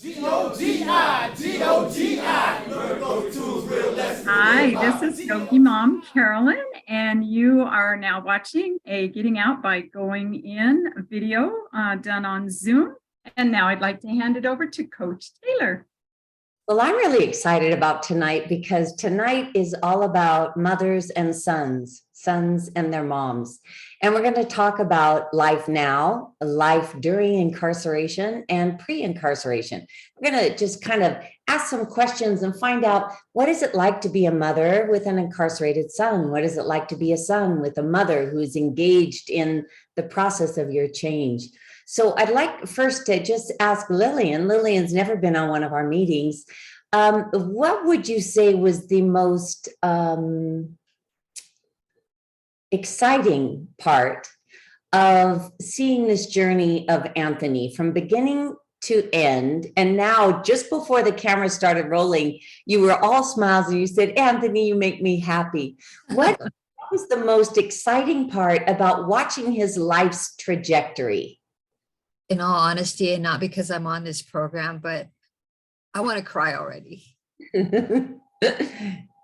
GOGI, GOGI, your go-to's real lessons. Hi, this is GOGI Mom Carolyn, and you are now watching a Getting Out by Going In video done on Zoom. And now I'd like to hand it over to Coach Taylor. Well, I'm really excited about tonight because tonight is all about mothers and sons and their moms. And we're going to talk about life now, life during incarceration and pre-incarceration. We're going to just kind of ask some questions and find out, what is it like to be a mother with an incarcerated son? What is it like to be a son with a mother who is engaged in the process of your change? So I'd like first to just ask Lillian. Lillian's never been on one of our meetings. What would you say was the most exciting part of seeing this journey of Anthony from beginning to end? And now, just before the camera started rolling, you were all smiles and you said, "Anthony, you make me happy." What was the most exciting part about watching his life's trajectory? In all honesty, and not because I'm on this program, but I want to cry already.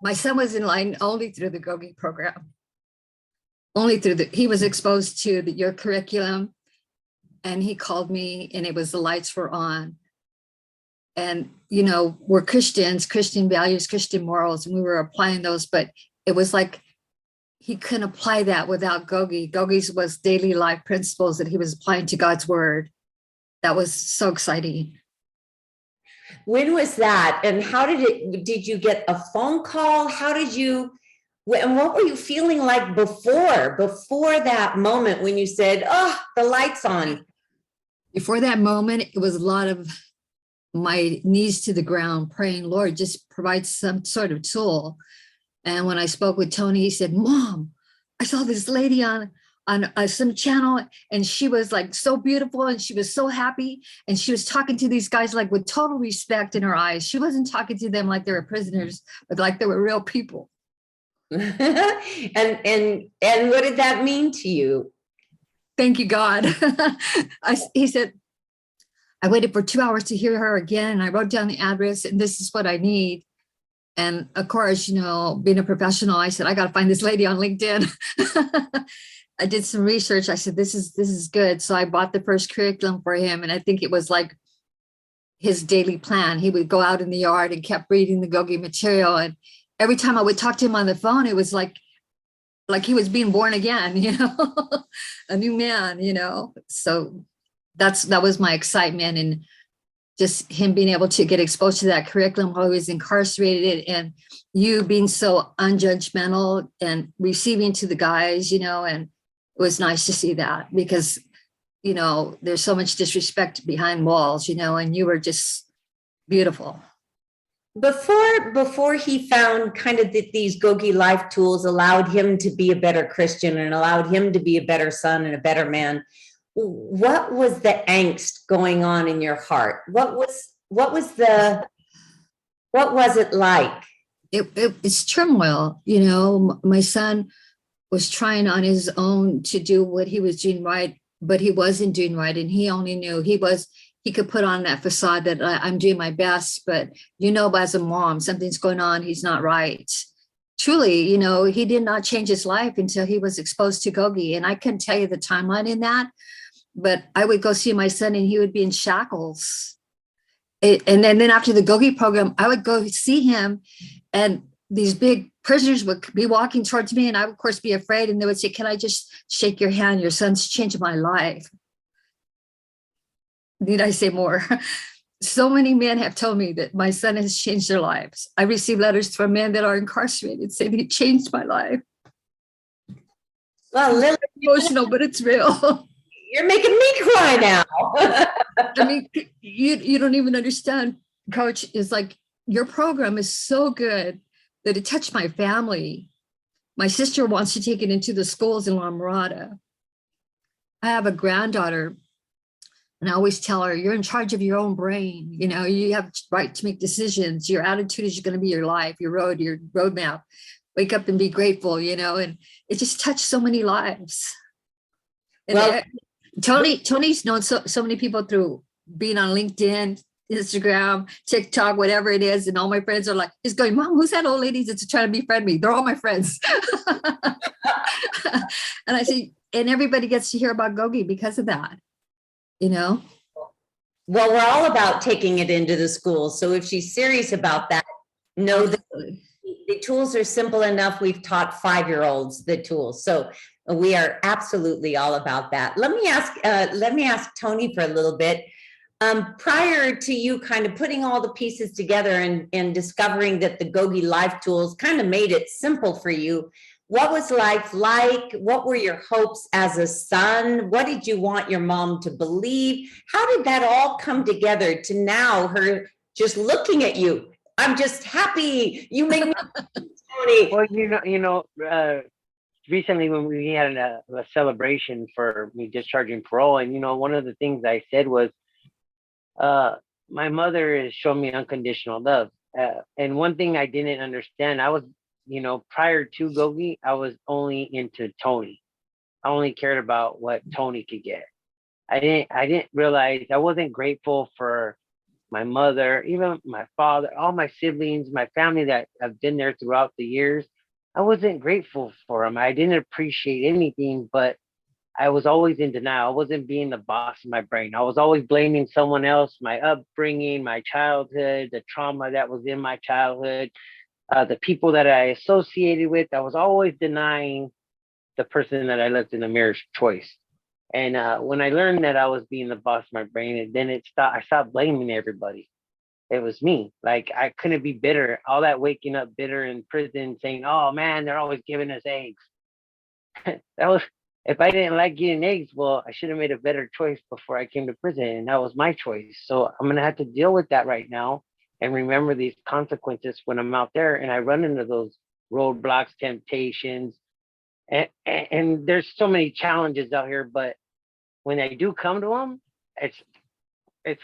My son was in line only through the GOGI program. He was exposed to your curriculum, and he called me, and it was the lights were on. And, you know, we're Christians, Christian values, Christian morals, and we were applying those, but it was like he couldn't apply that without GOGI. GOGI's was daily life principles that he was applying to God's word. That was so exciting. When was that? And how did you get a phone call? And what were you feeling like before that moment when you said, "Oh, the light's on"? Before that moment, it was a lot of my knees to the ground praying, "Lord, just provide some sort of tool." And when I spoke with Tony, he said, "Mom, I saw this lady on some channel, and she was like so beautiful, and she was so happy, and she was talking to these guys like with total respect in her eyes. She wasn't talking to them like they were prisoners, but like they were real people." and what did that mean to you? Thank you, God. He said, "I waited for 2 hours to hear her again, and I wrote down the address, and this is what I need." And of course, you know, being a professional, I said, "I got to find this lady on LinkedIn." I did some research. I said, this is good. So I bought the first curriculum for him. And I think it was like his daily plan. He would go out in the yard and kept reading the GOGI material. And every time I would talk to him on the phone, it was like he was being born again, you know, a new man, you know. So that was my excitement, and just him being able to get exposed to that curriculum while he was incarcerated, and you being so unjudgmental and receiving to the guys, you know. And it was nice to see that, because, you know, there's so much disrespect behind walls, you know, and you were just beautiful. Before he found kind of that these GOGI life tools allowed him to be a better Christian and allowed him to be a better son and a better man, what was the angst going on in your heart? What was it like? It's turmoil, you know. My son was trying on his own to do what he was doing right, but he wasn't doing right. And he only knew he could put on that facade that I'm doing my best, but, you know, as a mom, something's going on. He's not right. Truly, you know, he did not change his life until he was exposed to GOGI. And I couldn't tell you the timeline in that, but I would go see my son and he would be in shackles. And then after the GOGI program, I would go see him, and these big prisoners would be walking towards me, and I would, of course, be afraid. And they would say, "Can I just shake your hand? Your son's changed my life." Need I say more? So many men have told me that my son has changed their lives. I receive letters from men that are incarcerated saying he changed my life. Well, Lily, Emotional, but it's real. You're making me cry now. I mean, you don't even understand, Coach. Is like, your program is so good that it touched my family. My sister wants to take it into the schools in La Mirada. I have a granddaughter, and I always tell her, "You're in charge of your own brain. You know, you have right to make decisions. Your attitude is going to be your life, your roadmap. Wake up and be grateful," you know. And it just touched so many lives. And Well, Tony's known so many people through being on LinkedIn, Instagram, TikTok, whatever it is. And all my friends are like, he's going, Mom, who's that old lady that's trying to befriend me? They're all my friends. And I say, and everybody gets to hear about Gogi because of that, you know? Well, we're all about taking it into the schools. So if she's serious about that, know that the tools are simple enough. We've taught 5-year-olds the tools. So we are absolutely all about that. Let me ask Tony for a little bit. Prior to you kind of putting all the pieces together and discovering that the GOGI Life tools kind of made it simple for you, what was life like? What were your hopes as a son? What did you want your mom to believe? How did that all come together to now her just looking at you? I'm just happy. You make me Tony. Well, recently when we had a celebration for me discharging parole, and one of the things I said was, my mother has shown me unconditional love. And one thing I didn't understand, I was, prior to Gogi, I was only into Tony. I only cared about what Tony could get. I didn't realize I wasn't grateful for my mother, even my father, all my siblings, my family that have been there throughout the years. I wasn't grateful for them. I didn't appreciate anything, but I was always in denial. I wasn't being the boss in my brain. I was always blaming someone else, my upbringing, my childhood, the trauma that was in my childhood, the people that I associated with. I was always denying the person that I left in the mirror's choice. And when I learned that I was being the boss of my brain, and then I stopped blaming everybody. It was me. Like, I couldn't be bitter. All that waking up bitter in prison saying, oh man, they're always giving us eggs. If I didn't like getting eggs, well, I should have made a better choice before I came to prison. And that was my choice. So I'm going to have to deal with that right now and remember these consequences when I'm out there and I run into those roadblocks, temptations. And there's so many challenges out here, but when I do come to them, it's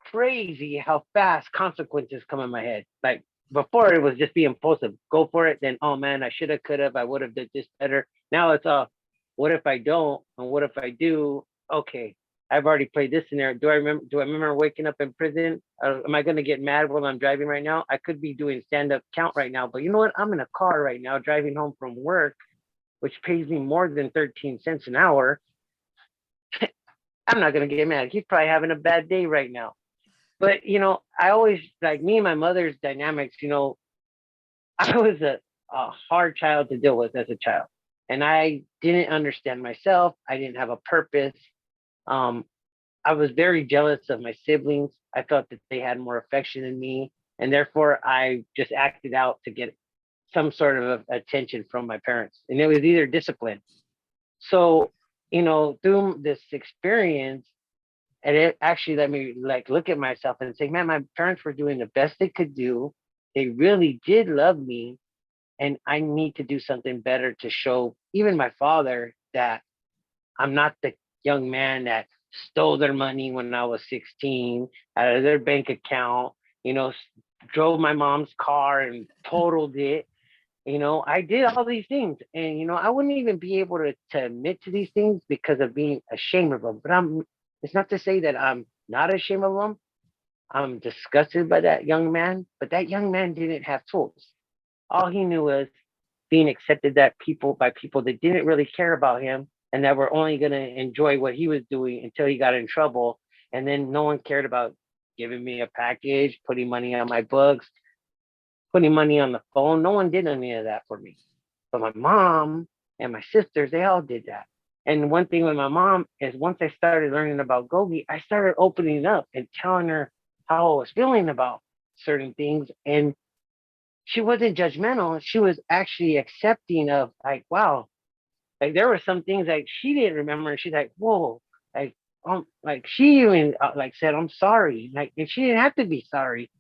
crazy how fast consequences come in my head. Like, before it was just be impulsive, go for it. Then, oh man, I should have, could have, I would have did this better. Now it's what if I don't? And what if I do? Okay, I've already played this scenario. Do I remember waking up in prison? Am I going to get mad while I'm driving right now? I could be doing stand-up count right now, but you know what? I'm in a car right now driving home from work, which pays me more than 13 cents an hour. I'm not going to get mad. He's probably having a bad day right now. But, I always, like, me and my mother's dynamics, I was a hard child to deal with as a child. And I didn't understand myself. I didn't have a purpose. I was very jealous of my siblings. I thought that they had more affection than me. And therefore, I just acted out to get some sort of attention from my parents. And it was either discipline. So, through this experience, and it actually let me look at myself and say, man, my parents were doing the best they could do. They really did love me. And I need to do something better to show even my father that I'm not the young man that stole their money when I was 16 out of their bank account, drove my mom's car and totaled it. I did all these things, and, I wouldn't even be able to admit to these things because of being ashamed of them. But it's not to say that I'm not ashamed of them. I'm disgusted by that young man, but that young man didn't have tools. All he knew was being accepted by people that didn't really care about him and that were only going to enjoy what he was doing until he got in trouble. And then no one cared about giving me a package, putting money on my books, putting money on the phone. No one did any of that for me. But my mom and my sisters, they all did that. And one thing with my mom is once I started learning about Gogi, I started opening up and telling her how I was feeling about certain things. And she wasn't judgmental. She was actually accepting of, like, wow, like there were some things like she didn't remember. And she's like, whoa, like she even said, I'm sorry. Like, and she didn't have to be sorry.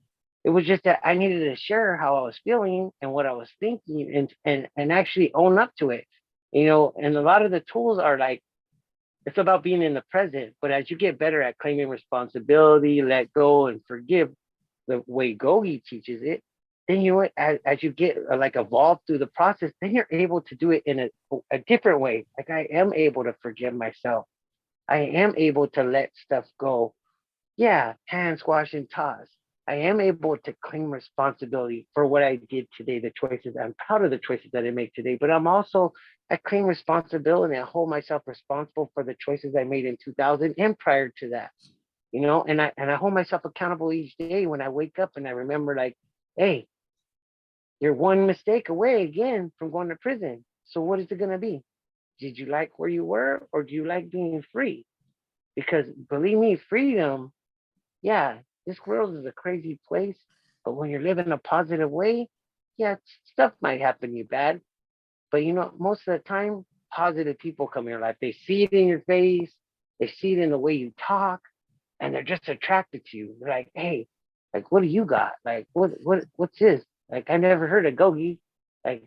It was just that I needed to share how I was feeling and what I was thinking and actually own up to it. And a lot of the tools are like, it's about being in the present. But as you get better at claiming responsibility, let go and forgive the way Gogi teaches it, then as you get evolved through the process, then you're able to do it in a different way. Like, I am able to forgive myself. I am able to let stuff go. yeah, hand squash and toss. I am able to claim responsibility for what I did today, the choices. I'm proud of the choices that I make today, but I claim responsibility. I hold myself responsible for the choices I made in 2000 and prior to that, and I hold myself accountable each day when I wake up and I remember, like, hey, you're one mistake away again from going to prison. So what is it going to be? Did you like where you were, or do you like being free? Because believe me, freedom, yeah, this world is a crazy place, but when you're living a positive way, yeah, stuff might happen to you bad, but most of the time, positive people come in your life. They see it in your face, they see it in the way you talk, and they're just attracted to you. They're like, hey, like, what do you got? Like, what's this? Like, I never heard of Gogi. Like,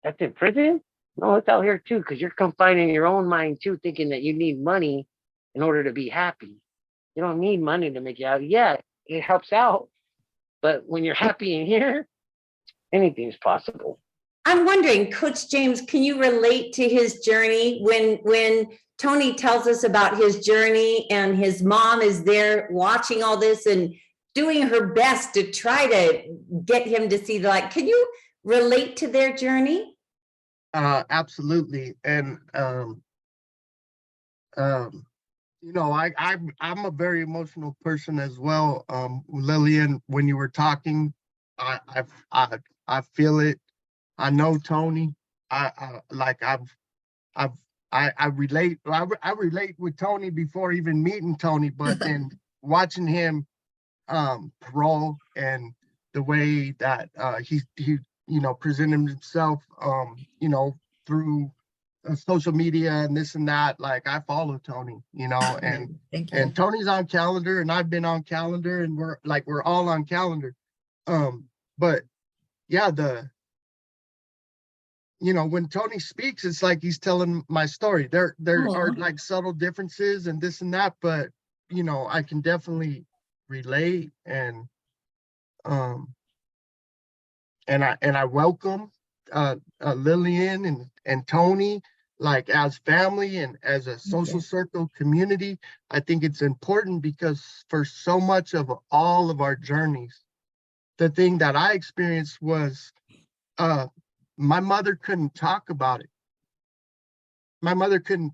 that's in prison? No, it's out here too, because you're confined in your own mind too, thinking that you need money in order to be happy. You don't need money to make you happy. Yeah, it helps out. But when you're happy in here, anything's possible. I'm wondering, Coach James, can you relate to his journey when Tony tells us about his journey and his mom is there watching all this and doing her best to try to get him to see the light? Can you relate to their journey? Absolutely. And I'm a very emotional person as well. Lillian, when you were talking, I feel it. I know Tony. I relate. I relate with Tony before even meeting Tony, but then watching him parole and the way that he presented himself through social media and this and that. Like, I follow Tony, and Thank you. and Tony's on calendar and I've been on calendar, and we're all on calendar. But yeah, when Tony speaks, it's like he's telling my story. There are like subtle differences and this and that, but I can definitely relate, and I welcome Lillian and Tony, like, as family and as a social circle community. I think it's important because for so much of all of our journeys, the thing that I experienced was my mother couldn't talk about it. My mother couldn't.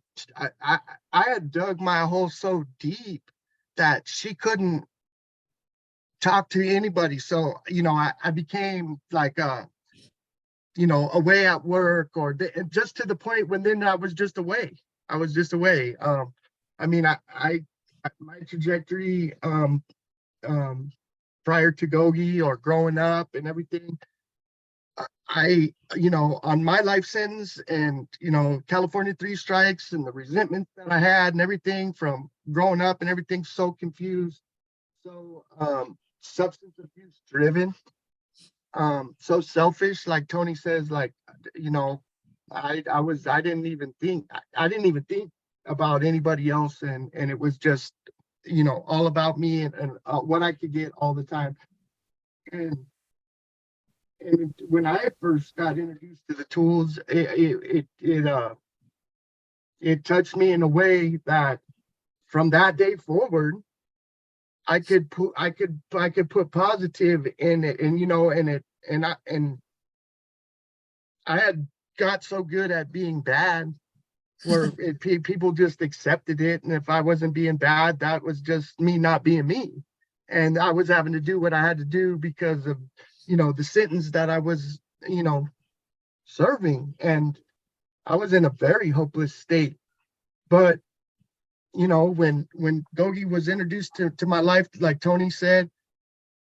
I had dug my hole so deep that she couldn't talk to anybody. So I became like away at work, or just to the point when then I was just away. I was just away. I mean, my trajectory prior to Gogi or growing up and everything, on my life sentence and, California 3 strikes and the resentment that I had and everything from growing up and everything, so confused, so substance abuse driven, so selfish, like Tony says, like, I didn't even think about anybody else, and it was just, all about me and what I could get all the time. And when I first got introduced to the tools, it touched me in a way that from that day forward, I could put positive in it, and I had got so good at being bad where people just accepted it, and if I wasn't being bad, that was just me not being me, and I was having to do what I had to do because of the sentence that I was serving, and I was in a very hopeless state. But when Gogi was introduced to my life, like Tony said,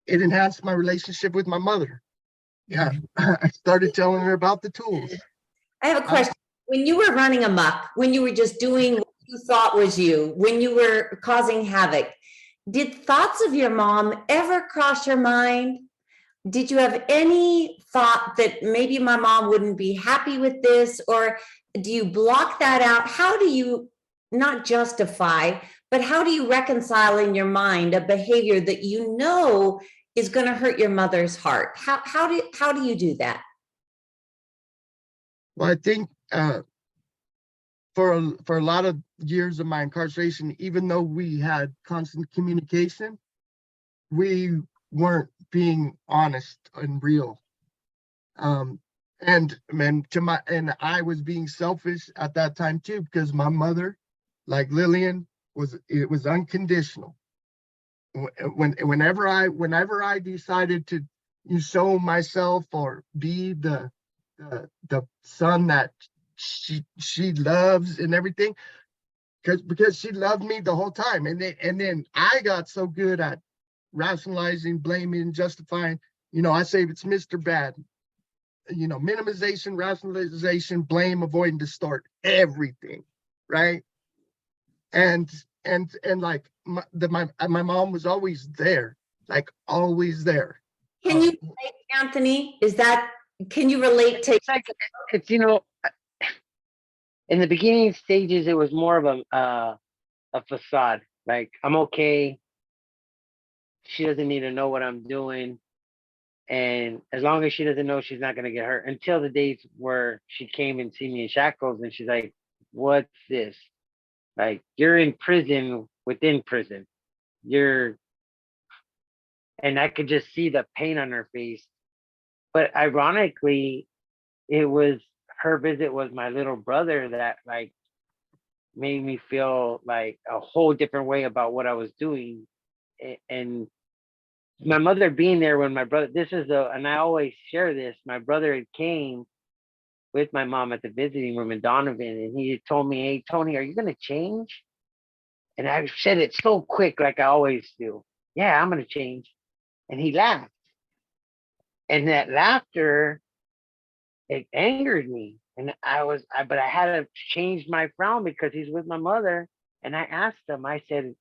it enhanced my relationship with my mother. Yeah, I started telling her about the tools. I have a question. When you were running amok, when you were just doing what you thought was you, when you were causing havoc, did thoughts of your mom ever cross your mind? Did you have any thought that maybe my mom wouldn't be happy with this, or do you block that out? How do you not justify, but how do you reconcile in your mind a behavior that is going to hurt your mother's heart? How do you do that? Well, I think for a lot of years of my incarceration, even though we had constant communication, we weren't being honest and real. And I was being selfish at that time too, because my mother, like Lillian, it was unconditional. Whenever I decided to show myself or be the son that she loves and everything, because she loved me the whole time, and then I got so good at rationalizing, blaming, justifying. I say it's Mr. Bad. Minimization, rationalization, blame, avoid, and distort everything, right? And like my mom was always there, like always there. Can you relate, Anthony? Can you relate to? It's like, it's, in the beginning stages, it was more of a facade. Like, I'm okay. She doesn't need to know what I'm doing. And as long as she doesn't know, she's not going to get hurt, until the days where she came and see me in shackles, and she's like, what's this? Like, you're in prison within prison. And I could just see the pain on her face. But ironically, it was her visit was my little brother that like made me feel like a whole different way about what I was doing. And my mother being there when my brother, and I always share this, my brother had came with my mom at the visiting room in Donovan, and he told me, hey, Tony, are you going to change? And I said it so quick, like I always do. Yeah, I'm going to change. And he laughed. And that laughter, it angered me. And but I had to change my frown because he's with my mother. And I asked him, I said,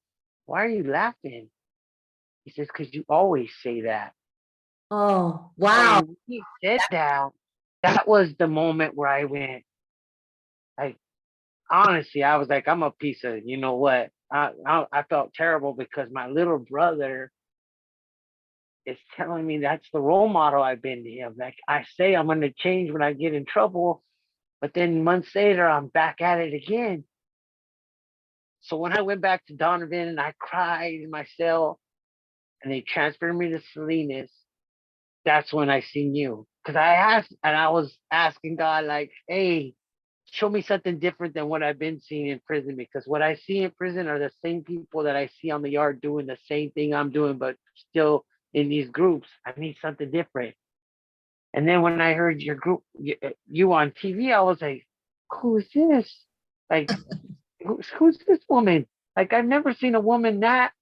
why are you laughing? He says, because you always say that. Oh, wow. And when he said that, that was the moment where I went, like, honestly, I was like, I'm a piece of, you know what? I felt terrible because my little brother is telling me that's the role model I've been to him. Like, I say I'm going to change when I get in trouble, but then months later, I'm back at it again. So when I went back to Donovan and I cried in my cell and they transferred me to Salinas, that's when I seen you. Because I was asking God, like, hey, show me something different than what I've been seeing in prison, because what I see in prison are the same people that I see on the yard doing the same thing I'm doing, but still in these groups. I need something different. And then when I heard your group, you on TV, I was like, who is this? Like, who's this woman? Like, I've never seen a woman that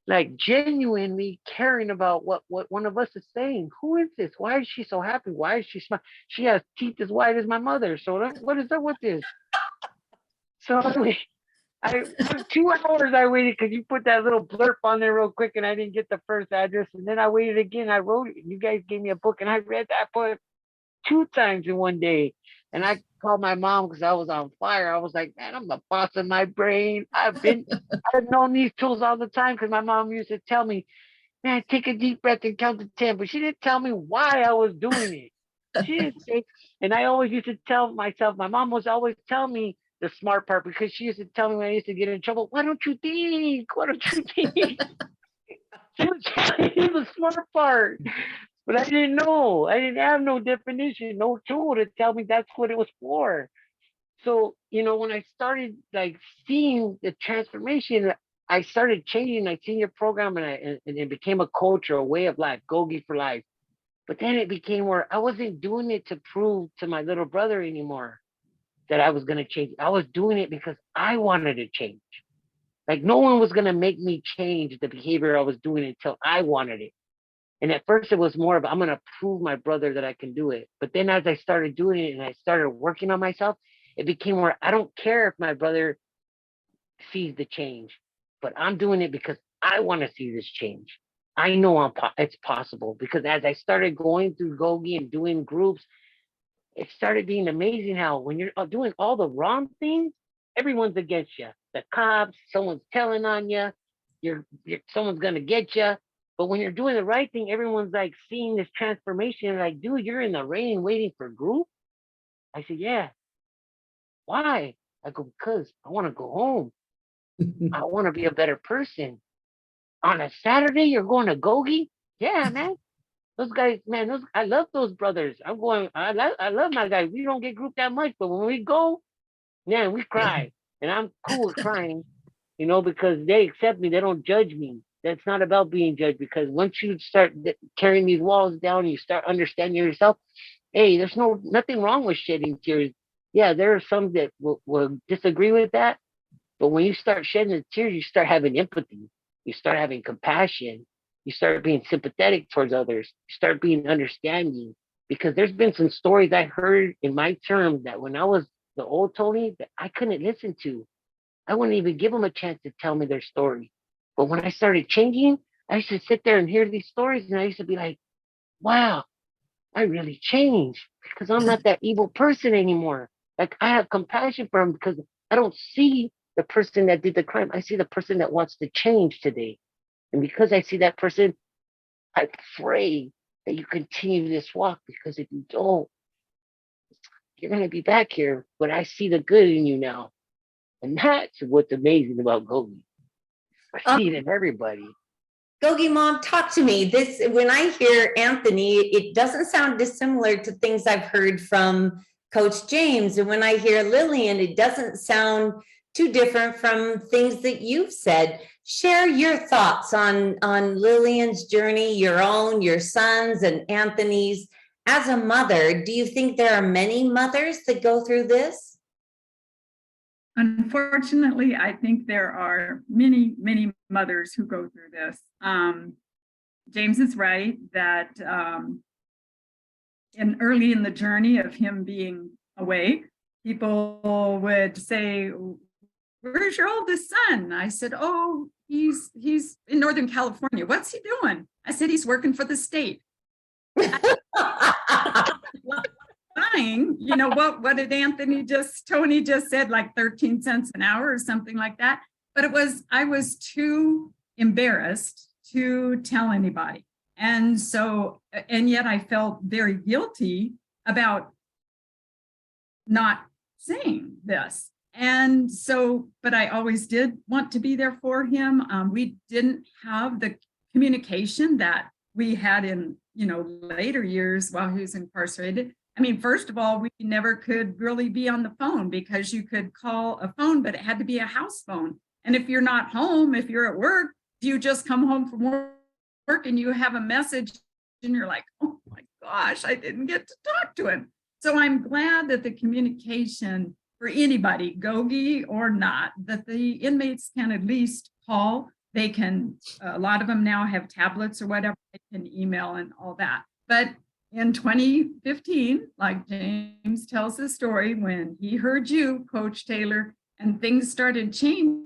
like genuinely caring about what one of us is saying. Who is this? Why is she so happy? Why is she smiling? She has teeth as white as my mother. So what is up with this? So I 2 hours I waited because you put that little blurb on there real quick and I didn't get the first address. And then I waited again. I wrote it. You guys gave me a book and I read that book 2 times in one day. And I called my mom because I was on fire. I was like, man, I'm the boss of my brain. I've known these tools all the time because my mom used to tell me, man, take a deep breath and count to 10. But she didn't tell me why I was doing it. She didn't say, and I always used to tell myself, my mom was always telling me the smart part, because she used to tell me when I used to get in trouble, why don't you think? Why don't you think? She was telling me the smart part. But I didn't know. I didn't have no definition, no tool to tell me that's what it was for. So, when I started like seeing the transformation, I started changing. I seen your program and it became a culture, a way of life, GOGI for life. But then it became where I wasn't doing it to prove to my little brother anymore that I was going to change. I was doing it because I wanted to change. Like, no one was going to make me change the behavior I was doing until I wanted it. And at first it was more of, I'm going to prove my brother that I can do it. But then as I started doing it and I started working on myself, it became where I don't care if my brother sees the change, but I'm doing it because I want to see this change. I know it's possible, because as I started going through GOGI and doing groups, it started being amazing how when you're doing all the wrong things, everyone's against you. The cops, someone's telling on you, someone's going to get you. But when you're doing the right thing, everyone's like seeing this transformation. Like, dude, you're in the rain waiting for group. I said, yeah. Why? I go, because I want to go home. I want to be a better person. On a Saturday, you're going to GOGI? Yeah, man. Those guys, man, I love those brothers. I love my guys. We don't get grouped that much, but when we go, man, we cry. And I'm cool with crying, because they accept me. They don't judge me. That's not about being judged, because once you start tearing these walls down, you start understanding yourself. Hey, there's nothing wrong with shedding tears. Yeah, there are some that will disagree with that. But when you start shedding the tears, you start having empathy. You start having compassion. You start being sympathetic towards others. You start being understanding. Because there's been some stories I heard in my term that when I was the old Tony that I couldn't listen to. I wouldn't even give them a chance to tell me their story. But when I started changing, I used to sit there and hear these stories, and I used to be like, wow, I really changed because I'm not that evil person anymore. Like, I have compassion for them because I don't see the person that did the crime. I see the person that wants to change today. And because I see that person, I pray that you continue this walk, because if you don't, you're going to be back here. But I see the good in you now. And that's what's amazing about GOGI. I see it in everybody. GOGI Mom, talk to me. When I hear Anthony, it doesn't sound dissimilar to things I've heard from Coach James. And when I hear Lillian, it doesn't sound too different from things that you've said. Share your thoughts on Lillian's journey, your own, your son's, and Anthony's. As a mother, do you think there are many mothers that go through this? Unfortunately, I think there are many, many mothers who go through this. James is right that early in the journey of him being away, people would say, "Where's your oldest son?" I said, "Oh, he's in Northern California." "What's he doing?" I said, "He's working for the state." What did Tony just said, like 13 cents an hour or something like that. But I was too embarrassed to tell anybody. And yet I felt very guilty about not saying this. And so, but I always did want to be there for him. We didn't have the communication that we had in, later years while he was incarcerated. I mean, first of all, we never could really be on the phone because you could call a phone, but it had to be a house phone. And if you're not home, if you're at work, you just come home from work and you have a message and you're like, "Oh my gosh, I didn't get to talk to him." So I'm glad that the communication for anybody, GOGI or not, that the inmates can at least call. They can, a lot of them now have tablets or whatever, they can email and all that. But in 2015, like James tells the story, when he heard you, Coach Taylor, and things started changing.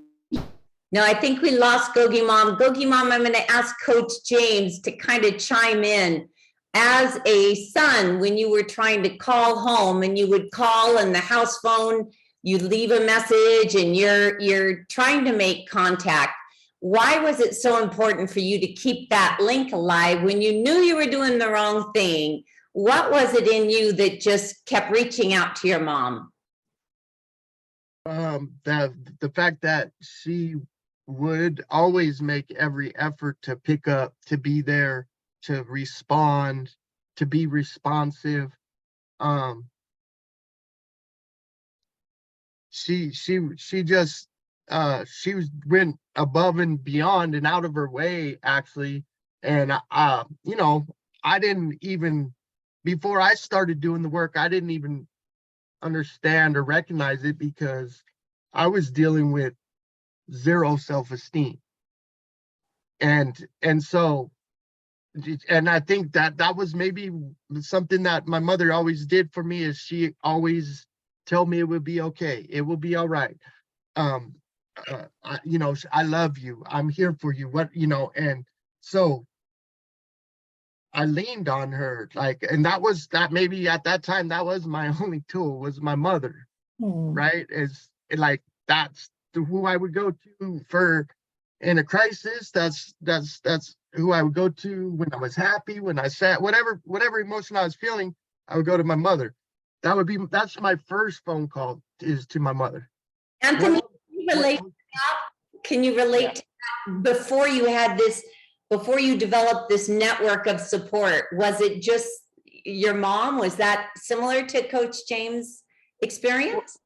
No, I think we lost GOGI Mom. GOGI Mom, I'm going to ask Coach James to kind of chime in. As a son, when you were trying to call home and you would call and the house phone, you'd leave a message and you're trying to make contact. Why was it so important for you to keep that link alive when you knew you were doing the wrong thing? What was it in you that just kept reaching out to your mom? The fact that she would always make every effort to pick up, to be there, to respond, to be responsive. She just went above and beyond and out of her way, actually. And I didn't even, before I started doing the work, I didn't even understand or recognize it because I was dealing with zero self-esteem. And so, and I think that was maybe something that my mother always did for me, is she always tell me it would be okay. It will be all right. I love you. I'm here for you. And so I leaned on her, and that maybe at that time, that was my only tool, was my mother, right? That's who I would go to for in a crisis. That's who I would go to when I was happy, when I sat, whatever emotion I was feeling, I would go to my mother. That's my first phone call, is to my mother. Anthony, What- can you relate Yeah. to that before you developed this network of support? Was it just your mom? Was that similar to Coach James' experience?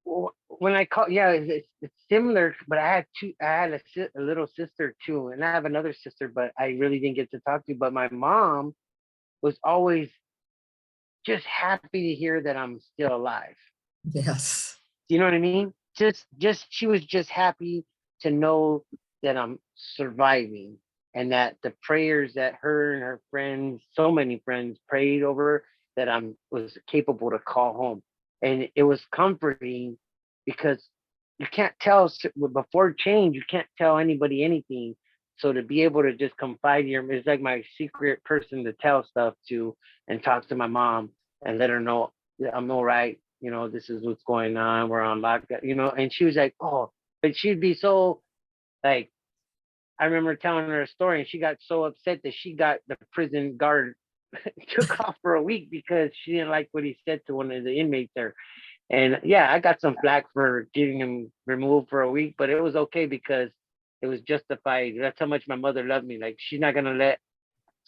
When I call, yeah, it's similar, but I had a little sister too, and I have another sister, but I really didn't get to talk to. But my mom was always just happy to hear that I'm still alive. Yes. You know what I mean? Just she was just happy to know that I'm surviving, and that the prayers that her and her friends, so many friends, prayed over, that was capable to call home. And it was comforting, because you can't tell before change, you can't tell anybody anything. So to be able to just confide it's like my secret person to tell stuff to, and talk to my mom and let her know that I'm all right. You know, this is what's going on. We're on lockdown, and she was like, oh, but she'd be so like, I remember telling her a story, and she got so upset that she got the prison guard took off for a week because she didn't like what he said to one of the inmates there. And yeah, I got some flack for getting him removed for a week, but it was okay because it was justified. That's how much my mother loved me. Like, she's not gonna let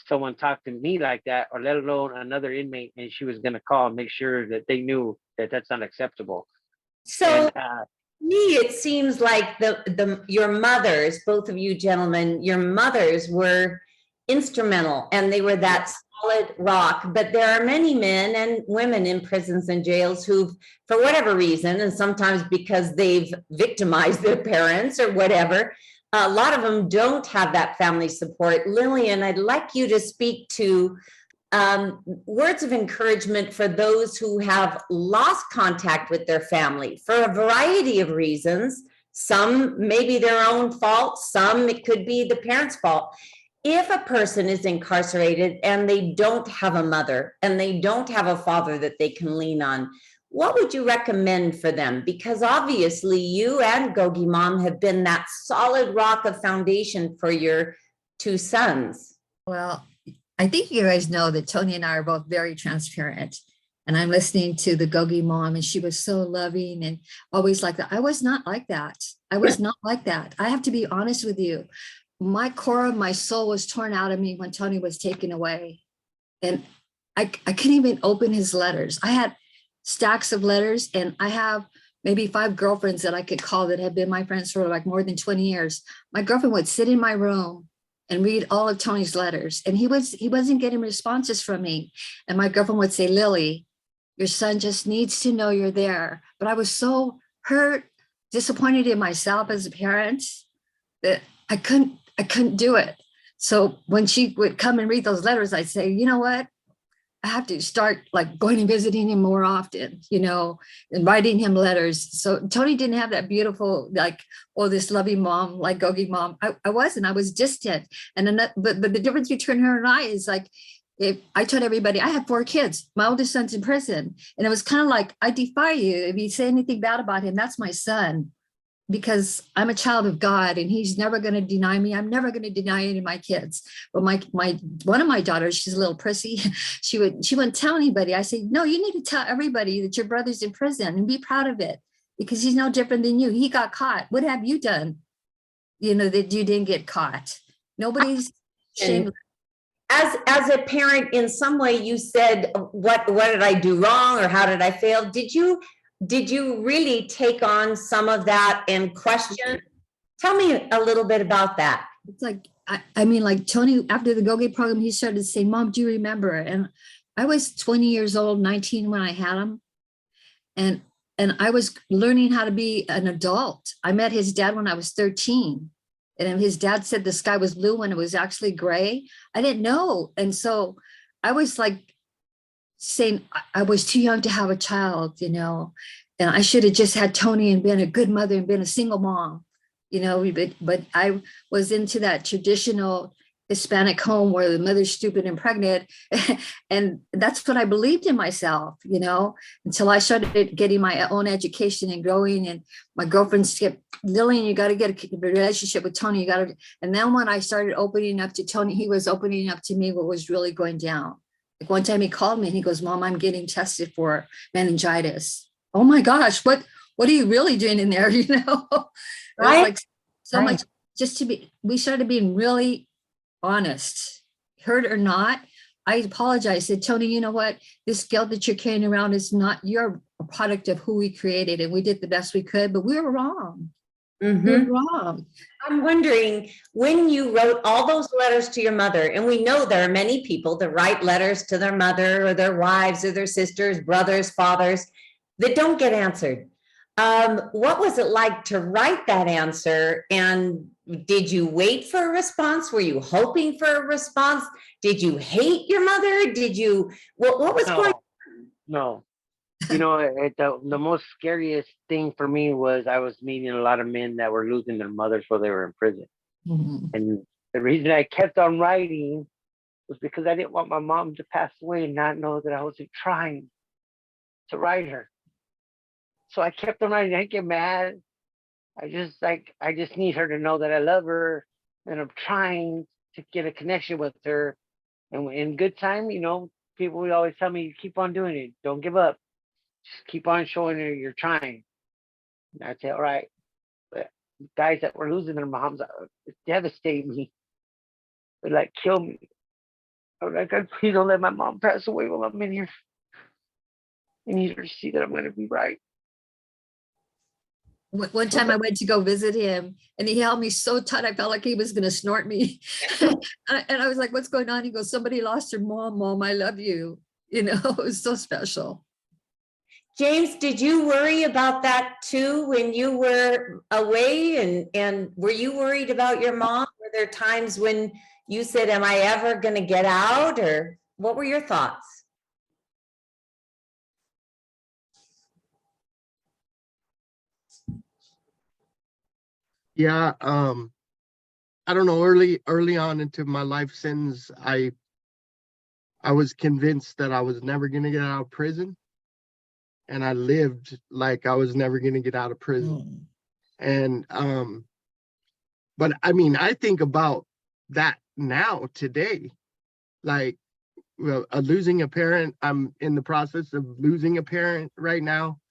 someone talk to me like that, or let alone another inmate. And she was gonna call and make sure that they knew that that's not acceptable. So And, me, it seems like your mothers, both of you gentlemen, your mothers were instrumental, and they were that solid rock. But there are many men and women in prisons and jails who've, for whatever reason, and sometimes because they've victimized their parents or whatever, a lot of them don't have that family support. Lillian, I'd like you to speak to words of encouragement for those who have lost contact with their family for a variety of reasons. Some maybe their own fault, some it could be the parents' fault. If a person is incarcerated and they don't have a mother and they don't have a father that they can lean on, what would you recommend for them? Because obviously you and GOGI Mom have been that solid rock of foundation for your two sons. Well, I think you guys know that Tony and I are both very transparent. And I'm listening to the GOGI Mom, and she was so loving and always like that. I was not like that. I was not like that. I have to be honest with you. My core of my soul was torn out of me when Tony was taken away. And I couldn't even open his letters. I had stacks of letters, and I have maybe 5 girlfriends that I could call that have been my friends for like more than 20 years. My girlfriend would sit in my room and read all of Tony's letters, and he wasn't getting responses from me. And my girlfriend would say, Lily, your son just needs to know you're there. But I was so hurt, disappointed in myself as a parent that I couldn't do it. So when she would come and read those letters, I'd say, you know what? I have to start like going and visiting him more often, and writing him letters. So Tony didn't have that beautiful, like, oh, this loving mom, like GOGI Mom. I was distant. But the difference between her and I is like, if I told everybody, I have 4 kids, my oldest son's in prison. And it was kind of like, I defy you. If you say anything bad about him, that's my son, because I'm a child of God, and he's never going to deny me. I'm never going to deny any of my kids. But one of my daughters, she's a little prissy. She wouldn't tell anybody. I said, no, you need to tell everybody that your brother's in prison and be proud of it, because he's no different than you. He got caught. What have you done? That you didn't get caught. Nobody's shamed. As a parent, in some way, you said, what did I do wrong, or how did I fail? Did you really take on some of that and question? Tell me a little bit about that. It's like, I mean, like Tony, after the GOGI program, he started to say, Mom, do you remember? And I was 20 years old, 19 when I had him. And I was learning how to be an adult. I met his dad when I was 13. And his dad said the sky was blue when it was actually gray. I didn't know. And so I was like saying I was too young to have a child, and I should have just had Tony and been a good mother and been a single mom, but I was into that traditional Hispanic home where the mother's stupid and pregnant. And that's what I believed in myself, until I started getting my own education and growing. And my girlfriend said, Lillian, you got to get a relationship with Tony. And then when I started opening up to Tony, he was opening up to me what was really going down. Like one time he called me and he goes, Mom, I'm getting tested for meningitis. Oh my gosh, what what are you really doing in there? You know, it was Right, like so right. much just to be, we started being really honest, hurt or not. I apologize. I said, Tony, you know what? This guilt that you're carrying around is not, you're a product of who we created, and we did the best we could, but we were wrong. We were Mhm. wrong. I'm wondering, when you wrote all those letters to your mother, and we know there are many people that write letters to their mother or their wives or their sisters, brothers, fathers, that don't get answered. What was it like to write that answer? And did you wait for a response? Were you hoping for a response? Did you hate your mother? Did you, what was going? No. You know, the most scariest thing for me was I was meeting a lot of men that were losing their mothers while they were in prison. Mhm. And the reason I kept on writing was because I didn't want my mom to pass away and not know that I wasn't trying to write her. So I kept on writing. I didn't get mad. I just need her to know that I love her and I'm trying to get a connection with her. And in good time, you know, people would always tell me, keep on doing it. Don't give up. Just keep on showing her you're trying. And I'd say, all right. But guys that were losing their moms, it devastated me. It like kill me. I was like, God, please don't let my mom pass away while I'm in here. I need her to see that I'm going to be right. One time I went to go visit him, and he held me so tight, I felt like he was going to snort me. And I was like, what's going on? He goes, somebody lost their mom. Mom, I love you. You know, it was so special. James, did you worry about that too when you were away? And were you worried about your mom? Were there times when you said, am I ever going to get out? Or what were your thoughts? Yeah, I don't know, early on into my life sentence, I was convinced that I was never gonna get out of prison. And I lived like I was never gonna get out of prison. And but I mean, I think about that now today. Like, well, losing a parent, I'm in the process of losing a parent right now.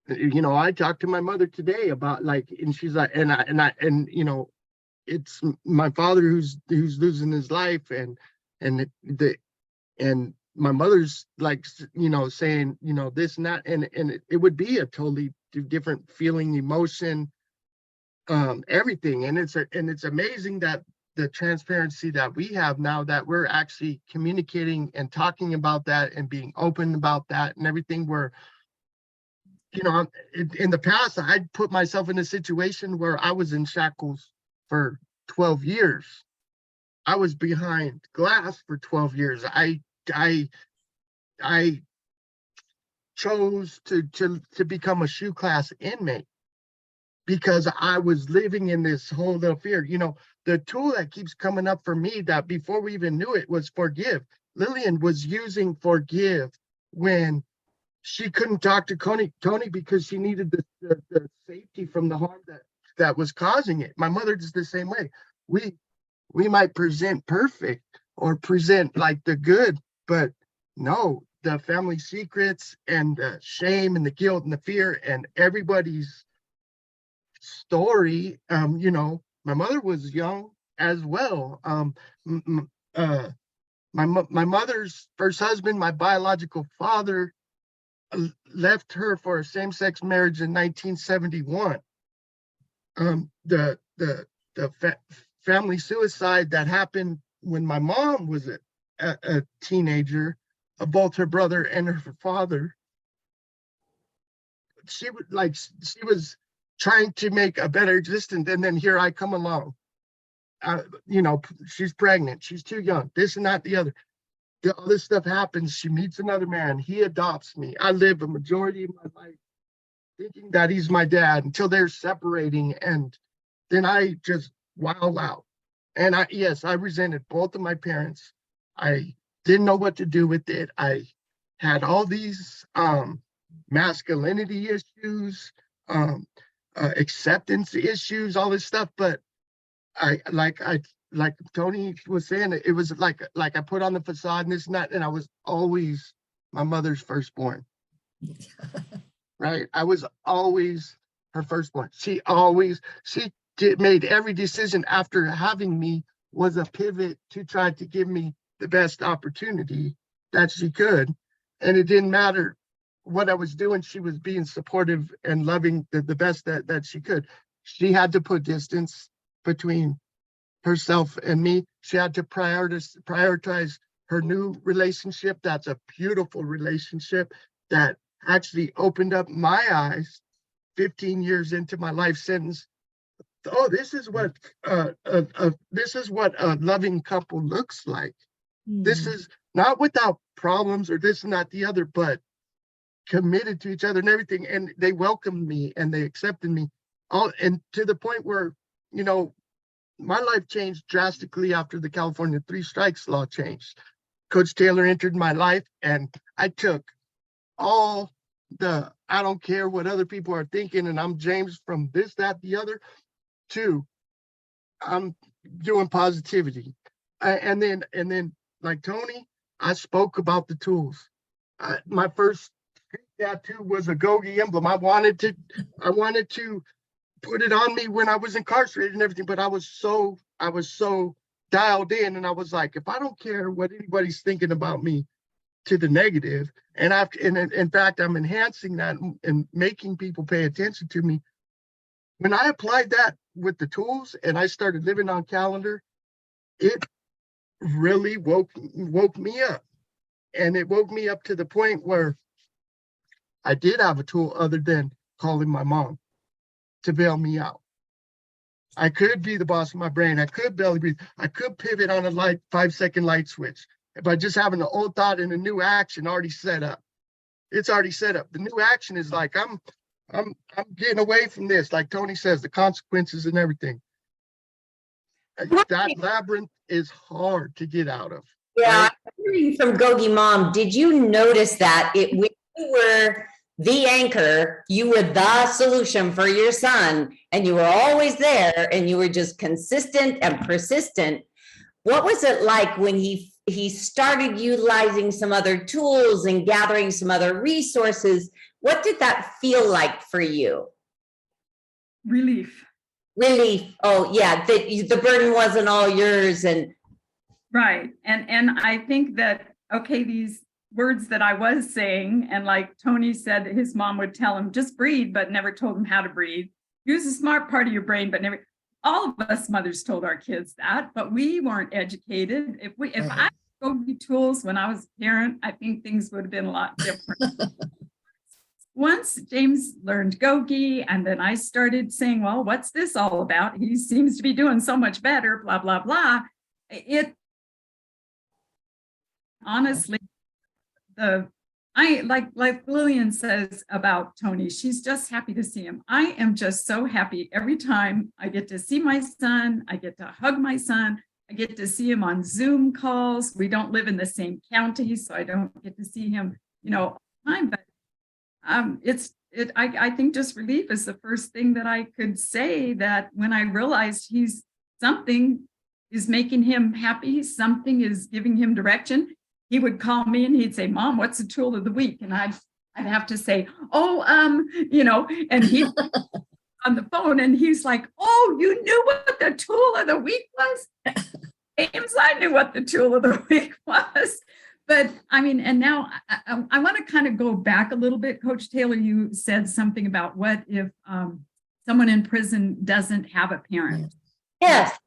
You know, I talked to my mother today about, like, and she's like, and you know, it's my father who's losing his life, and the and my mother's like, you know, saying, you know, this and that, and it would be a totally different feeling, emotion, everything. And it's amazing that the transparency that we have now, that we're actually communicating and talking about that and being open about that and everything. Where, you know, in the past, I'd put myself in a situation where I was in shackles for 12 years. I was behind glass for 12 years. I chose to become a shoe class inmate because I was living in this whole little fear. You know, the tool that keeps coming up for me, that before we even knew it, was forgive. Lillian was using forgive when she couldn't talk to Tony because she needed the safety from the harm that was causing it. My mother is the same way. We might present perfect or present like the good, but no, the family secrets and the shame and the guilt and the fear and everybody's story. You know, my mother was young as well. My mother's first husband, my biological father, left her for a same-sex marriage in 1971. The family suicide that happened when my mom was a teenager, both her brother and her father, she was trying to make a better existence, and then here I come along. You know, she's pregnant, she's too young, this and that, the other. All this stuff happens. She meets another man. He adopts me. I live a majority of my life thinking that he's my dad until they're separating. And then I just wild out. And I resented both of my parents. I didn't know what to do with it. I had all these masculinity issues, acceptance issues, all this stuff. But like Tony was saying, it was like I put on the facade and this and that, and I was always my mother's firstborn. right? I was always her firstborn. Made every decision after having me was a pivot to try to give me the best opportunity that she could. And it didn't matter what I was doing. She was being supportive and loving the best that she could. She had to put distance between herself and me. She had to prioritize her new relationship. That's a beautiful relationship that actually opened up my eyes 15 years into my life sentence. Oh, this is what a loving couple looks like. This is not without problems or this and that the other, but committed to each other and everything. And they welcomed me and they accepted me. All and to the point where, you know, my life changed drastically after the California 3 strikes law changed. Coach Taylor entered my life and I took all the I don't care what other people are thinking and I'm James from this, that, the other, to I'm doing positivity. And then like Tony, I spoke about the tools. My first tattoo was a GOGI emblem. I wanted to put it on me when I was incarcerated and everything, but I was so dialed in, and I was like, if I don't care what anybody's thinking about me to the negative, and in fact, I'm enhancing that and making people pay attention to me. When I applied that with the tools and I started living on calendar, it really woke me up. And it woke me up to the point where I did have a tool other than calling my mom to bail me out. I could be the boss of my brain. I could belly breathe. I could pivot on a 5-second light switch by just having an old thought and a new action already set up. It's already set up. The new action is like, I'm getting away from this. Like Tony says, the consequences and everything. That labyrinth is hard to get out of. Yeah, right? hearing from GOGI Mom, did you notice that when you were the anchor, you were the solution for your son, and you were always there, and you were just consistent and persistent? What was it like when he started utilizing some other tools and gathering some other resources? What did that feel like for you? Relief. Relief. Oh, yeah, the burden wasn't all yours. And Right. And I think that, okay, these words that I was saying, and like Tony said, his mom would tell him, just breathe, but never told him how to breathe. Use the smart part of your brain, but never. All of us mothers told our kids that, but we weren't educated. If I go to tools when I was a parent, I think things would have been a lot different. Once James learned GOGI, and then I started saying, well, what's this all about? He seems to be doing so much better, blah, blah, blah. It honestly, like Lillian says about Tony, she's just happy to see him. I am just so happy every time I get to see my son, I get to hug my son, I get to see him on Zoom calls. We don't live in the same county, so I don't get to see him, all the time, but I think just relief is the first thing that I could say, that when I realized something is making him happy, something is giving him direction. He would call me and he'd say, Mom, what's the tool of the week? And I'd have to say, and he on the phone and he's like, oh, you knew what the tool of the week was? James, I knew what the tool of the week was. But I mean, and now I want to kind of go back a little bit. Coach Taylor, you said something about what if someone in prison doesn't have a parent? yes,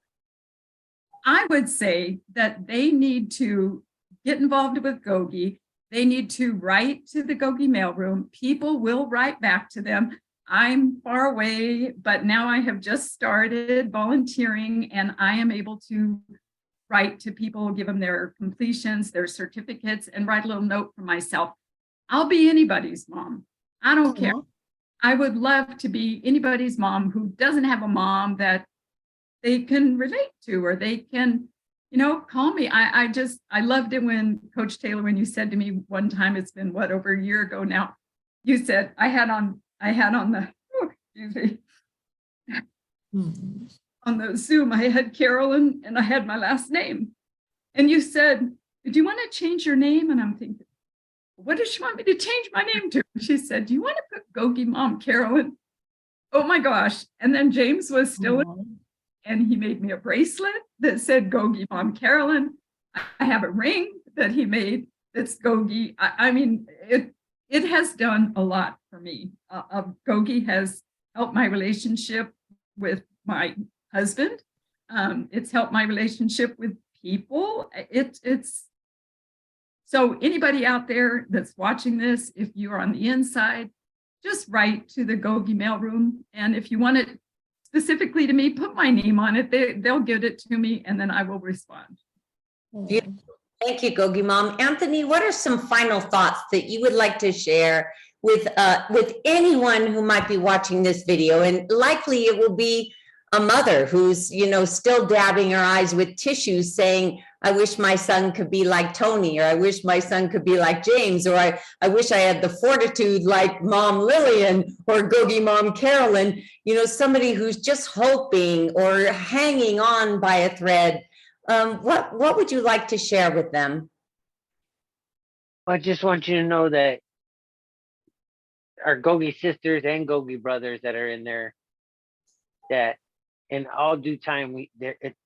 I would say that they need to get involved with GOGI. They need to write to the GOGI mailroom. People will write back to them. I'm far away, but now I have just started volunteering and I am able to write to people, give them their completions, their certificates, and write a little note for myself. I'll be anybody's mom. I don't care. I would love to be anybody's mom who doesn't have a mom that they can relate to, or they can, call me. I loved it when Coach Taylor, when you said to me one time, it's been over a year ago now, you said I had on the, on the Zoom, I had Carolyn and I had my last name. And you said, do you want to change your name? And I'm thinking, what does she want me to change my name to? She said, do you want to put GOGI Mom Carolyn? Oh my gosh. And then James was still, and he made me a bracelet that said GOGI Mom Carolyn. I have a ring that he made that's GOGI. I mean, it has done a lot for me. GOGI has helped my relationship with my husband. It's helped my relationship with people. It's so anybody out there that's watching this, if you're on the inside, just write to the GOGI mailroom. And if you want it specifically to me, put my name on it. They'll get it to me and then I will respond. Beautiful. Thank you, GOGI Mom. Anthony, what are some final thoughts that you would like to share with anyone who might be watching this video? And likely it will be a mother who's, you know, still dabbing her eyes with tissues saying, I wish my son could be like Tony, or I wish my son could be like James, or I wish I had the fortitude like Mom Lillian or GOGI Mom Carolyn, you know, somebody who's just hoping or hanging on by a thread. What would you like to share with them? I just want you to know that our GOGI sisters and GOGI brothers that are in there, that in all due time,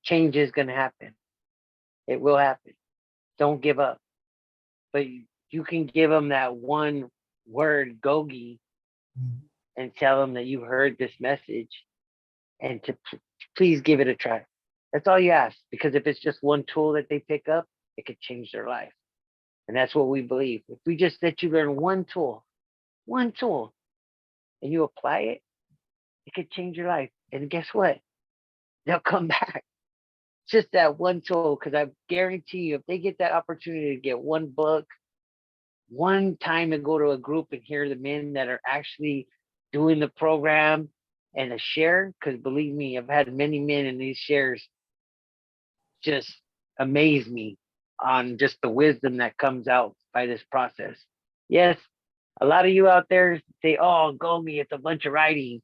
change is going to happen. It will happen. Don't give up. But you can give them that one word, GOGI, and tell them that you heard this message and to please give it a try. That's all you ask, because if it's just one tool that they pick up, it could change their life. And that's what we believe. If we just let you learn one tool, and you apply it, it could change your life. And guess what? They'll come back. Just that one tool, because I guarantee you, if they get that opportunity to get one book, one time to go to a group and hear the men that are actually doing the program and a share, because believe me, I've had many men in these shares just amaze me on just the wisdom that comes out by this process. Yes, a lot of you out there say, oh, GOGI, it's a bunch of writing.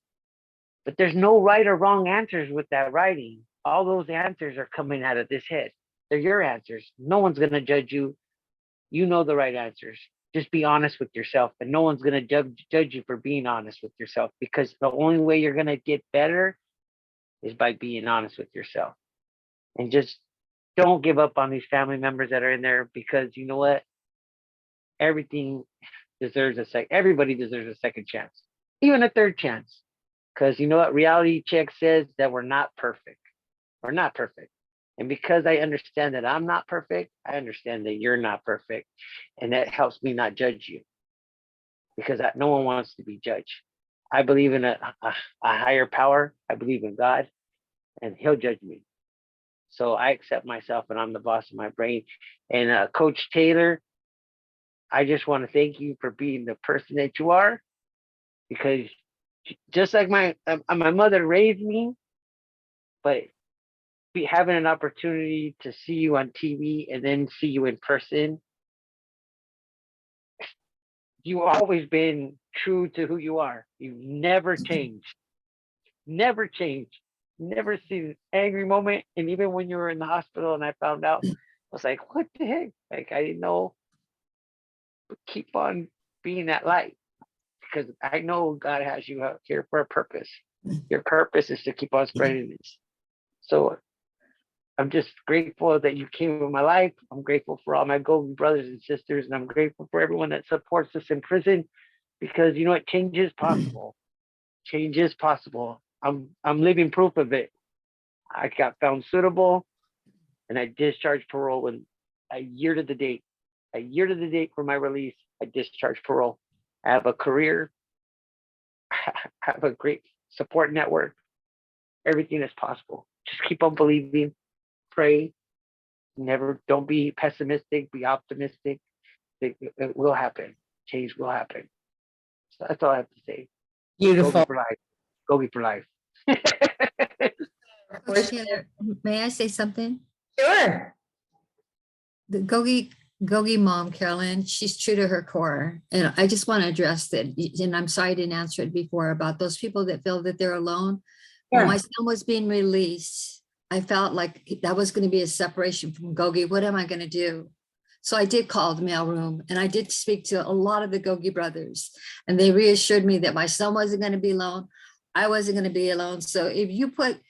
But there's no right or wrong answers with that writing. All those answers are coming out of this head. They're your answers. No one's going to judge you. You know the right answers. Just be honest with yourself. And no one's going to judge you for being honest with yourself, because the only way you're going to get better is by being honest with yourself. And just don't give up on these family members that are in there, because you know what? Everybody deserves a second chance, even a third chance. Because you know what? Reality check says that we're not perfect. We're not perfect. And because I understand that I'm not perfect, I understand that you're not perfect. And that helps me not judge you, because no one wants to be judged. I believe in a higher power. I believe in God, and he'll judge me. So I accept myself, and I'm the boss of my brain. And Coach Taylor, I just want to thank you for being the person that you are, because just like my mother raised me, but having an opportunity to see you on TV and then see you in person, you've always been true to who you are. You've never changed. Never changed. Never seen an angry moment. And even when you were in the hospital and I found out, I was like, what the heck? Like, I didn't know. But keep on being that light, because I know God has you out here for a purpose. Your purpose is to keep on spreading this. So I'm just grateful that you came in my life. I'm grateful for all my GOGI brothers and sisters, and I'm grateful for everyone that supports us in prison, because you know what? Change is possible. Change is possible. I'm living proof of it. I got found suitable, and I discharged parole when a year to the date for my release. I discharged parole. I have a career. I have a great support network. Everything is possible. Just keep on believing. Pray. Don't be pessimistic, be optimistic. It will happen. Change will happen. So that's all I have to say. Beautiful. GOGI for life. GOGI for life. Coach Taylor, may I say something? Sure. The GOGI Mom, Carolyn, she's true to her core. And I just want to address that. And I'm sorry I didn't answer it before about those people that feel that they're alone. Yeah. When my son was being released, I felt like that was going to be a separation from GOGI. What am I going to do? So I did call the mailroom and I did speak to a lot of the GOGI brothers, and they reassured me that my son wasn't going to be alone. I wasn't going to be alone. So if you put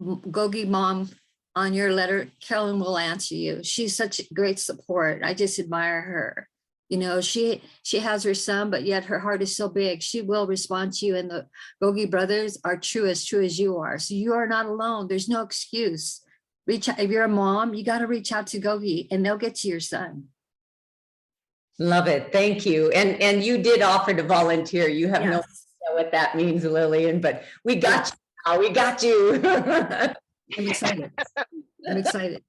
GOGI Mom on your letter, Carolyn will answer you. She's such great support. I just admire her. You know, she has her son, but yet her heart is so big. She will respond to you, and the GOGI brothers are true as you are. So you are not alone. There's no excuse. Reach out. If you're a mom, you got to reach out to GOGI and they'll get to your son. Love it. Thank you. And you did offer to volunteer. You have no Yes. idea what that means, Lillian, but we got you now. We got you. I'm excited. I'm excited.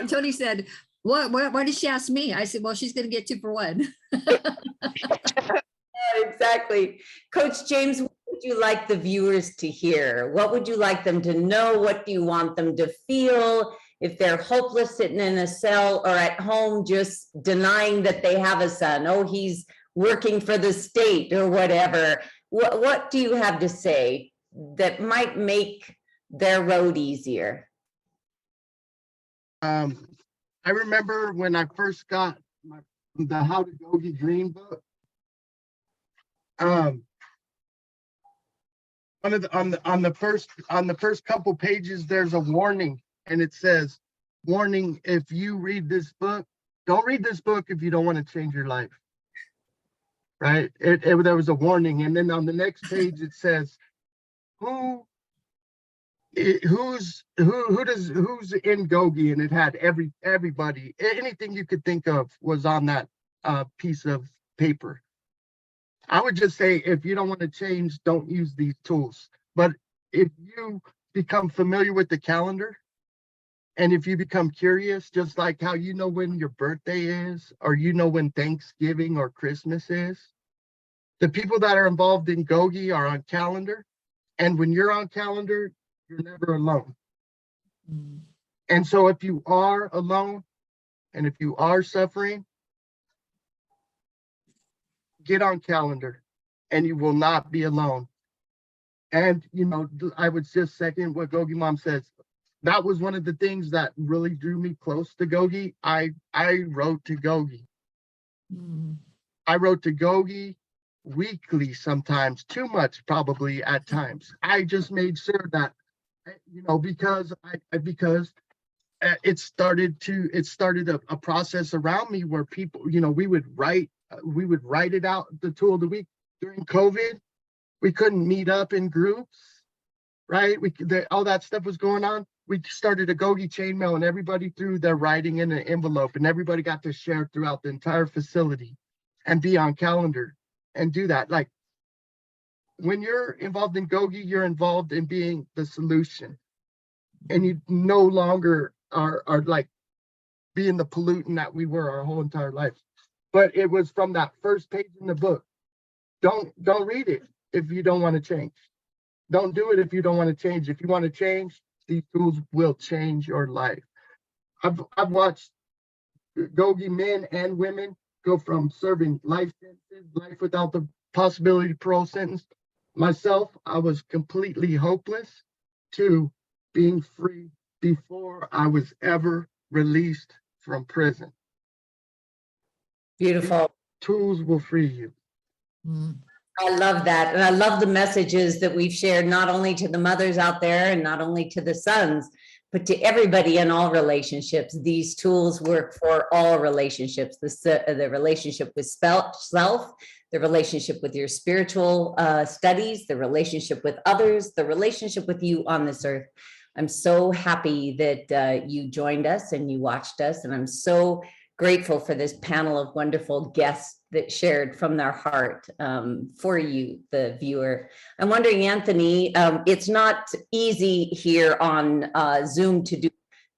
Tony said, why did she ask me? I said, well, she's going to get 2 for 1. Exactly. Coach James, what would you like the viewers to hear? What would you like them to know? What do you want them to feel? If they're hopeless sitting in a cell or at home just denying that they have a son, oh, he's working for the state or whatever. What do you have to say that might make their road easier? I remember when I first got the How to GOGI Dream book. On the first couple pages, there's a warning, and it says, "Warning: if you read this book, don't read this book if you don't want to change your life." Right? There was a warning, and then on the next page it says, who's in GOGI, and it had everybody, anything you could think of was on that piece of paper. I would just say, if you don't want to change, don't use these tools. But if you become familiar with the calendar, and if you become curious, just like how you know when your birthday is, or you know when Thanksgiving or Christmas is, the people that are involved in GOGI are on calendar. And when you're on calendar, you're never alone. And so if you are alone, and if you are suffering, get on calendar, and you will not be alone. And, you know, I would just second what GOGI Mom says. That was one of the things that really drew me close to GOGI. I wrote to GOGI. I wrote to GOGI weekly, sometimes too much, probably at times. I just made sure that, you know, because it started a process around me where people, you know, we would write it out, the tool of the week. During COVID, we couldn't meet up in groups, right? All that stuff was going on. We started a GOGI chain mail, and everybody threw their writing in an envelope, and everybody got to share throughout the entire facility and be on calendar and do that. Like, when you're involved in GOGI, you're involved in being the solution, and you no longer are like being the pollutant that we were our whole entire life. But it was from that first page in the book. Don't read it if you don't want to change. Don't do it if you don't want to change. If you want to change, these tools will change your life. I've watched GOGI men and women go from serving life sentences, life without the possibility of parole sentence. Myself, I was completely hopeless, to being free before I was ever released from prison. Beautiful. Tools will free you. I love that. And I love the messages that we've shared, not only to the mothers out there and not only to the sons, but to everybody in all relationships. These tools work for all relationships, the relationship with self, the relationship with your spiritual studies, the relationship with others, the relationship with you on this earth. I'm so happy that you joined us and you watched us. And I'm so grateful for this panel of wonderful guests that shared from their heart for you, the viewer. I'm wondering, Anthony, it's not easy here on Zoom to do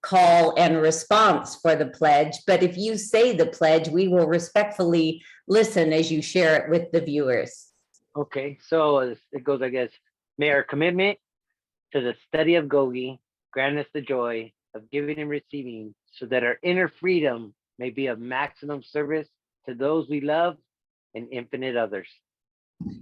call and response for the pledge, but if you say the pledge, we will respectfully listen as you share it with the viewers. Okay, so it goes, I guess, may our commitment to the study of GOGI grant us the joy of giving and receiving, so that our inner freedom may be of maximum service to those we love and infinite others.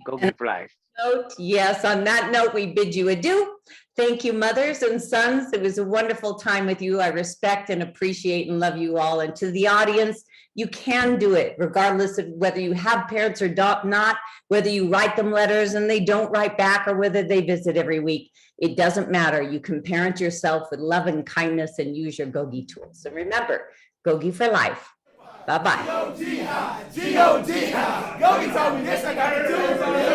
GOGI flies. note, yes, on that note, we bid you adieu. Thank you, mothers and sons. It was a wonderful time with you. I respect and appreciate and love you all. And to the audience, you can do it regardless of whether you have parents or not, whether you write them letters and they don't write back, or whether they visit every week. It doesn't matter. You can parent yourself with love and kindness and use your GOGI tools. So remember, GOGI for life. Bye-bye. G-O-D-I, G-O-D-I. Gogi told me this, I gotta do it.